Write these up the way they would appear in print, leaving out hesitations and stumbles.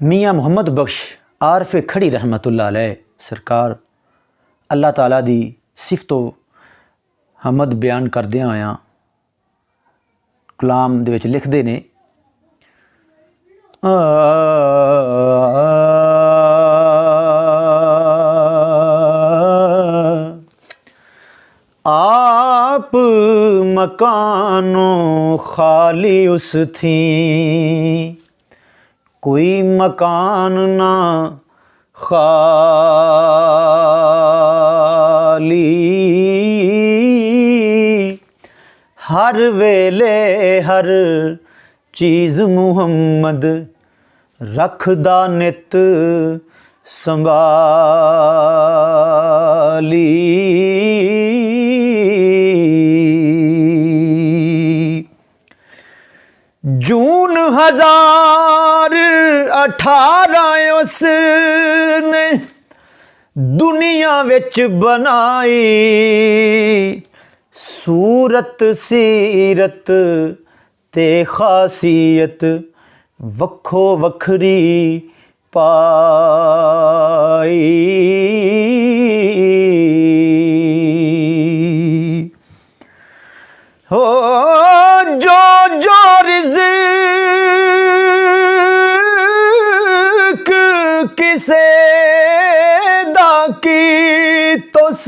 मियाँ मुहम्मद बख्श आरफ खड़ी रहमतुल्लाह अलैह सरकार अल्लाह ताला दी सिफतो हमद बयान करदे आया कलाम दे विच लिखदे ने आप मकानों खाली उस थी कोई मकान ना खाली हर वेले हर चीज़ मुहम्मद रखदा नित संभाली जून 2018 उसने दुनिया विच बनाई सूरत सीरत ते खासियत वक्खो वखरी पाई हो जो जो रिज़्क़ किसे दा की तुस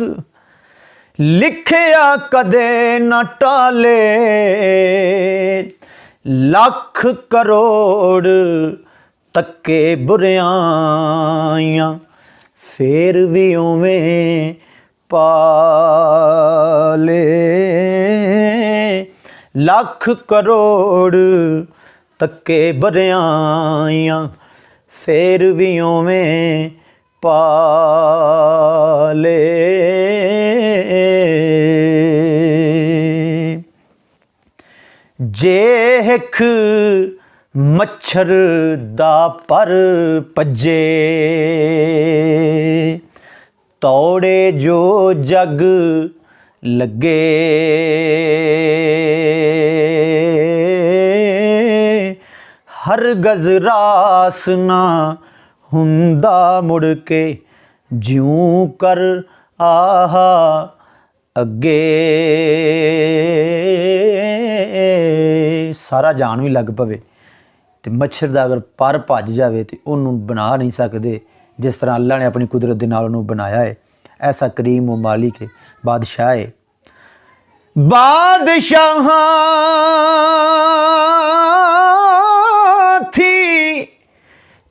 लिखिया कदे न टाले लख करोड़ तक्के बुरियां फिर भी उवें पाले लख करोड़ तक्के बुरियां फिर भी उवें पाले जे हिक मच्छर दा पर भज्जे तौड़े जो जग लगे हर गज रास ना हुंदा मुड़ के ज्यों कर आहा अगे सारा जान भी लग पवे तो मच्छर का अगर पर भज जाए तो उन्होंने बना नहीं सकते जिस तरह अल्लाह ने अपनी कुदरत के नाल उन्होंने बनाया है। ऐसा करीम व मालिक है, बादशाह है। बादशाह थी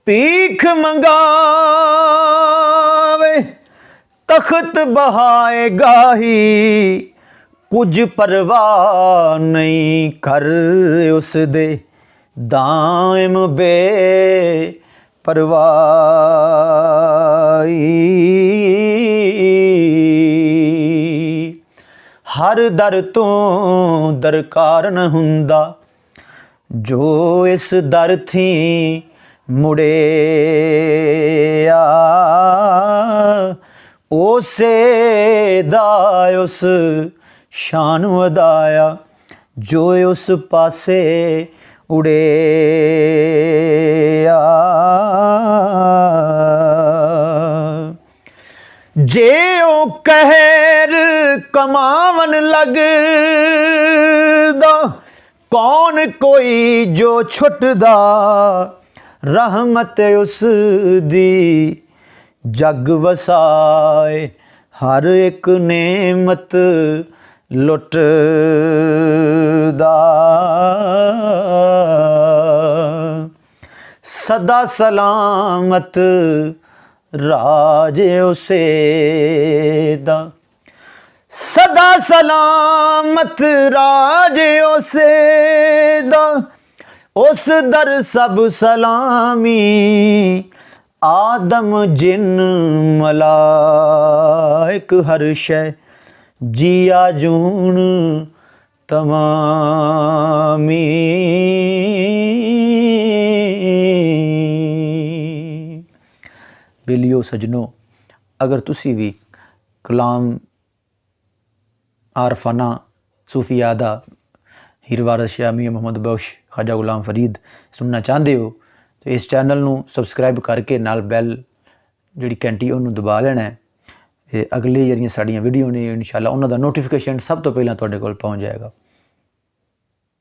भीख मंगावे तख्त बहाए गाही कुछ परवाह नहीं कर उस दे दाइम बे परवाही हर दर तो दरकार न हुंदा जो इस दर थी मुड़े आ उसे दा उस शान वधाया जो उस पासे उड़े आ जे ओ कहर कमावन लगदा कौन कोई जो छुटदा रहमत उस दी जग वसाए हर एक नेमत लुटदा सदा सलामत राज उसे दा सदा सलामत राज उसे दा उस दर सब सलामी आदम जिन मलाइक हर शै जिया जून तमामी बेलियो सजनों अगर तुसी भी कलाम आरफाना सूफियादा हीर वारिस शाह मियां मुहम्मद बख्श ख्वाजा गुलाम फरीद सुनना चाहते हो ਤੇ ਇਸ ਚੈਨਲ ਨੂੰ ਸਬਸਕ੍ਰਾਈਬ ਕਰਕੇ ਨਾਲ ਬੈਲ ਜਿਹੜੀ ਘੰਟੀ ਉਹਨੂੰ ਦਬਾ ਲੈਣਾ ਹੈ। ਤੇ ਅਗਲੀ ਜਿਹੜੀਆਂ ਸਾਡੀਆਂ ਵੀਡੀਓ ਨੇ ਇਨਸ਼ਾਅੱਲਾ ਉਹਨਾਂ ਦਾ ਨੋਟੀਫਿਕੇਸ਼ਨ ਸਭ ਤੋਂ ਪਹਿਲਾਂ ਤੁਹਾਡੇ ਕੋਲ ਪਹੁੰਚ ਜਾਏਗਾ।